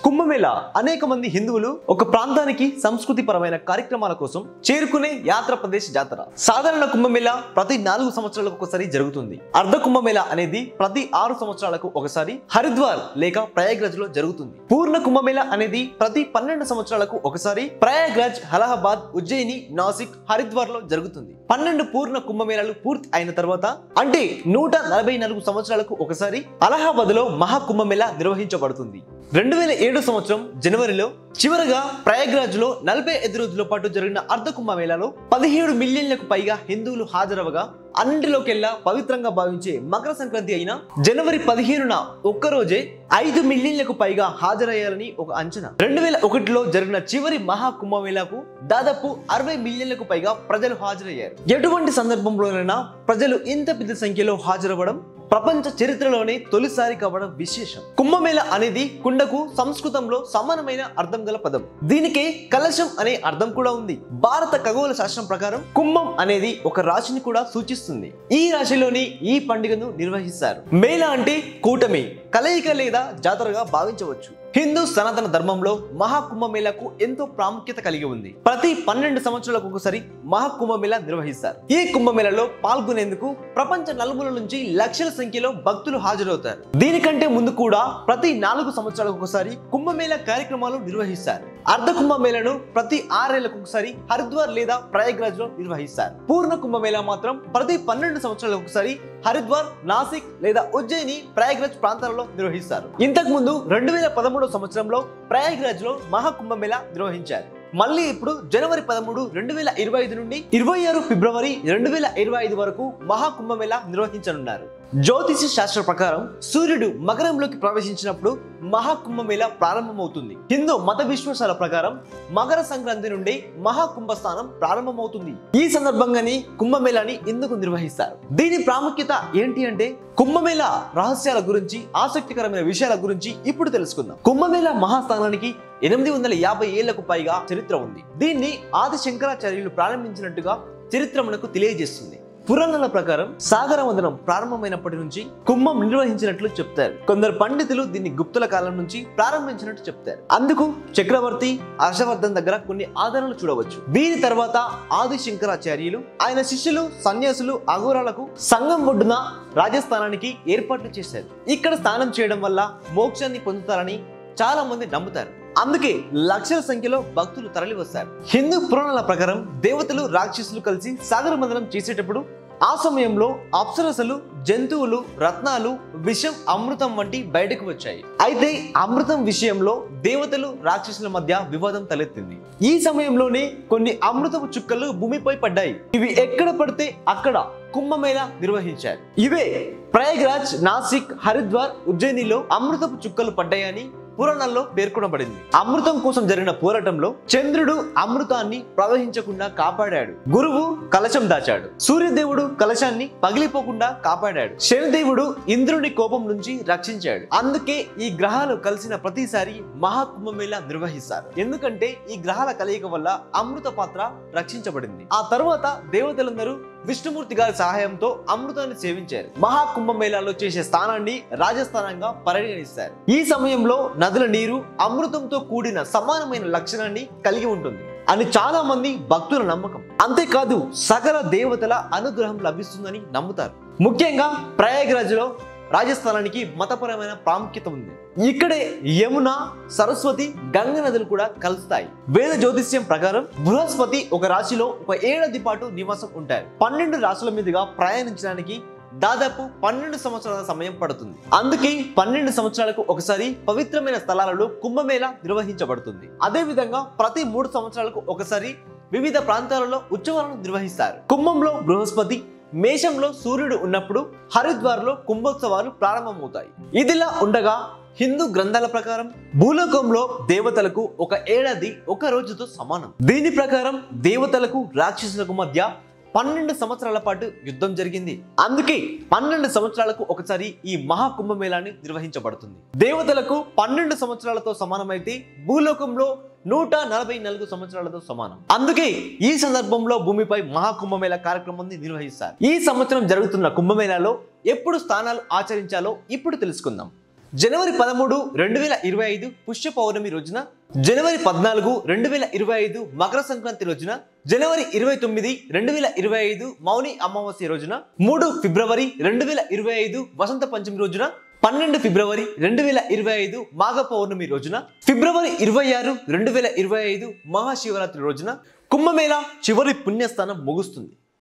కుంభమేళా అనేక మంది హిందువులు ఒక ప్రాంతానికి సంస్కృతి పరమైన కార్యక్రమాల కోసం చేరుకునే యాత్ర ప్రదేశ్ జాతర. సాధారణ కుంభమేళా ప్రతి 4 సంవత్సరాలకు ఒకసారి జరుగుతుంది. అర్ధ కుంభమేళా అనేది ప్రతి 6 సంవత్సరాలకు ఒకసారి హరిద్వార్ లేక ప్రయాగ్రాజ్ లో జరుగుతుంది. పూర్ణ కుంభమేళా అనేది ప్రతి 12 సంవత్సరాలకు ఒకసారి ప్రయాగ్రాజ్, అలహాబాద్, ఉజ్జయిని, నాసిక్, హరిద్వార్ లో జరుగుతుంది. 12 పూర్ణ కుంభమేళాలు పూర్తి అయిన తర్వాత అంటే 144 సంవత్సరాలకు ఒకసారి అలహాబాద్ లో మహా కుంభమేళా నిర్వహించబడుతుంది. 2007 సంవత్సరం జనవరిలో చివరగా ప్రయాగ్రాజ్ లో 45 రోజుల పాటు జరిగిన అర్ధ కుంభమేళాలో 17 మిలియన్లకు పైగా హిందువులు హాజరవగా అన్నింటిలోకెల్లా పవిత్రంగా భావించే మకర సంక్రాంతి అయిన జనవరి 15న ఒక్కరోజే 5 మిలియన్లకు పైగా హాజరయ్యారని ఒక అంచనా. 2001లో జరిగిన చివరి మహా కుంభమేళాకు దాదాపు 60 మిలియన్లకు పైగా ప్రజలు హాజరయ్యారు. ఎటువంటి సందర్భంలోనైనా ప్రజలు ఇంత పెద్ద సంఖ్యలో హాజరవ్వడం ప్రపంచ చరిత్రలోనే తొలిసారి కావడం విశేషం. కుంభమేళా అనేది కుండకు సంస్కృతంలో సమానమైన అర్థం గల పదం. దీనికి కలశం అనే అర్థం కూడా ఉంది. భారత ఖగోళ శాస్త్రం ప్రకారం కుంభం అనేది ఒక రాశిని కూడా సూచిస్తుంది. ఈ రాశిలోని ఈ పండుగను నిర్వహిస్తారు. మేళా అంటే కూటమి, కలయిక లేదా జాతరగా భావించవచ్చు. హిందూ సనాతన ధర్మంలో మహాకుంభమేళాకు ఎంతో ప్రాముఖ్యత కలిగి ఉంది. ప్రతి 12 సంవత్సరాలకు ఒకసారి మహాకుంభమేళా నిర్వహిస్తారు. ఈ కుంభమేళాలో పాల్గొనేందుకు ప్రపంచ నలుమూలల నుంచి లక్షల సంఖ్యలో భక్తులు హాజరవుతారు. దీనికంటే ముందు కూడా ప్రతి 4 సంవత్సరాలకు ఒకసారి కుంభమేళా కార్యక్రమాలు నిర్వహిస్తారు. అర్ధ కుంభమేళాను ప్రతి 6 ఏళ్లకు ఒకసారి హరిద్వార్ లేదా ప్రయాగ్రాజ్ లో నిర్వహిస్తారు. పూర్ణ కుంభమేళా మాత్రం ప్రతి 12 సంవత్సరాలకు ఒకసారి హరిద్వార్, నాసిక్ లేదా ఉజ్జయిని, ప్రయాగ్రాజ్ ప్రాంతాలలో నిర్వహిస్తారు. ఇంతకు ముందు 2013 సంవత్సరంలో ప్రయాగ్రాజ్ లో మహాకుంభమేళా నిర్వహించారు. మళ్ళీ ఇప్పుడు జనవరి 13, 2025 నుండి 26 ఫిబ్రవరి 2025 వరకు మహాకుంభమేళా నిర్వహించనున్నారు. జ్యోతిష శాస్త్ర ప్రకారం సూర్యుడు మకరంలోకి ప్రవేశించినప్పుడు మహాకుంభమేళా ప్రారంభమవుతుంది. హిందూ మత విశ్వాసాల ప్రకారం మకర సంక్రాంతి నుండి మహాకుంభస్థానం ప్రారంభమవుతుంది. ఈ సందర్భంగానే కుంభమేళాని ఎందుకు నిర్వహిస్తారు? దీని ప్రాముఖ్యత ఏంటి అంటే కుంభమేళా రహస్యాల గురించి, ఆసక్తికరమైన విషయాల గురించి ఇప్పుడు తెలుసుకుందాం. కుంభమేళా మహాస్థానానికి 850 ఏళ్లకు పైగా చరిత్ర ఉంది. దీన్ని ఆది శంకరాచార్యులు ప్రారంభించినట్టుగా చరిత్ర మనకు తెలియజేస్తుంది. పురాణాల ప్రకారం సాగరవందనం ప్రారంభమైనప్పటి నుంచి కుంభం నిర్వహించినట్లు చెప్తారు. కొందరు పండితులు దీన్ని గుప్తుల కాలం నుంచి ప్రారంభించినట్టు చెప్తారు. అందుకు చక్రవర్తి హర్షవర్ధన్ దగ్గర కొన్ని ఆధారాలు చూడవచ్చు. దీని తర్వాత ఆది శంకరాచార్యులు ఆయన శిష్యులు, సన్యాసులు, అఘోరాలకు సంగం ఒడ్డున రాజస్థానానికి ఏర్పాట్లు చేశారు. ఇక్కడ స్నానం చేయడం వల్ల మోక్షాన్ని పొందుతారని చాలా మంది నమ్ముతారు. అందుకే లక్షల సంఖ్యలో భక్తులు తరలి వస్తారు. హిందూ పురాణాల ప్రకారం దేవతలు, రాక్షసులు కలిసి సాగర మంథనం చేసేటప్పుడు ఆ సమయంలో అప్సరసలు, జంతువులు, రత్నాలు, విషం, అమృతం వంటి బయటకు వచ్చాయి. అయితే అమృతం విషయంలో దేవతలు, రాక్షసుల మధ్య వివాదం తలెత్తింది. ఈ సమయంలోనే కొన్ని అమృతపు చుక్కలు భూమిపై పడ్డాయి. ఇవి ఎక్కడ పడితే అక్కడ కుంభమేళా నిర్వహించారు. ఇవే ప్రయాగ్రాజ్, నాసిక్, హరిద్వార్, ఉజ్జయినిలో అమృతపు చుక్కలు పడ్డాయని పురాణాల్లో పేర్కొనబడింది. అమృతం కోసం జరిగిన పోరాటంలో చంద్రుడు అమృతాన్ని ప్రవహించకుండా కాపాడాడు. గురువు కలశం దాచాడు. సూర్యదేవుడు కలశాన్ని పగిలిపోకుండా కాపాడాడు. శనిదేవుడు ఇంద్రుని కోపం నుంచి రక్షించాడు. అందుకే ఈ గ్రహాలు కలిసిన ప్రతిసారి మహాకుంభమేళా నిర్వహిస్తారు. ఎందుకంటే ఈ గ్రహాల కలయిక వల్ల అమృత పాత్ర రక్షించబడింది. ఆ తర్వాత దేవతలందరూ విష్ణుమూర్తి గారి సహాయంతో అమృతాన్ని సేవించారు. మహాకుంభమేళాలో చేసే స్థానాన్ని రాజస్థానంగా పరిగణిస్తారు. ఈ సమయంలో నదుల నీరు అమృతంతో కూడిన సమానమైన లక్షణాన్ని కలిగి ఉంటుంది అని చాలా మంది భక్తుల నమ్మకం. అంతేకాదు సకల దేవతల అనుగ్రహం లభిస్తుందని నమ్ముతారు. ముఖ్యంగా ప్రయాగ్రాజ్ లో రాజస్థానానికి మతపరమైన ప్రాముఖ్యత ఉంది. ఇక్కడే యమున, సరస్వతి, గంగ నదులు కూడా కలుస్తాయి. వేద జ్యోతిష్యం ప్రకారం బృహస్పతి ఒక రాశిలో ఒక ఏడాది పాటు నివాసం ఉంటారు. 12 రాశుల మీదుగా ప్రయాణించడానికి దాదాపు 12 సంవత్సరాల సమయం పడుతుంది. అందుకే 12 సంవత్సరాలకు ఒకసారి పవిత్రమైన స్థలాలలో కుంభమేళా నిర్వహించబడుతుంది. అదే విధంగా ప్రతి 3 సంవత్సరాలకు ఒకసారి వివిధ ప్రాంతాలలో ఉత్సవాలను నిర్వహిస్తారు. కుంభంలో బృహస్పతి, మేషంలో సూర్యుడు ఉన్నప్పుడు హరిద్వార్ లో కుంభోత్సవాలు ప్రారంభమవుతాయి. ఇదిలా ఉండగా హిందూ గ్రంథాల ప్రకారం భూలోకంలో దేవతలకు ఒక ఏడాది ఒక రోజుతో సమానం. దీని ప్రకారం దేవతలకు, రాక్షసులకు మధ్య 12 సంవత్సరాల పాటు యుద్ధం జరిగింది. అందుకే 12 సంవత్సరాలకు ఒకసారి ఈ మహాకుంభమేళాని నిర్వహించబడుతుంది. దేవతలకు 12 సంవత్సరాలతో సమానమైతే భూలోకంలో 144 సంవత్సరాలతో సమానం. అందుకే ఈ సందర్భంలో భూమిపై మహాకుంభమేళా కార్యక్రమాన్ని నిర్వహిస్తారు. ఈ సంవత్సరం జరుగుతున్న కుంభమేళాలో ఎప్పుడు స్నానాలు ఆచరించాలో ఇప్పుడు తెలుసుకుందాం. జనవరి 13, 2025 పుష్య పౌర్ణమి రోజున, జనవరి 14, 2025 మకర సంక్రాంతి రోజున, జనవరి 29, 2025 మౌని అమావాస్య రోజున, 3 ఫిబ్రవరి 2025 వసంత పంచమి రోజున, 12 ఫిబ్రవరి 2025 మాఘ పౌర్ణమి రోజున, ఫిబ్రవరి 26, 2025 మహాశివరాత్రి రోజున కుంభమేళా చివరి పుణ్యస్థానం ముగుస్తుంది.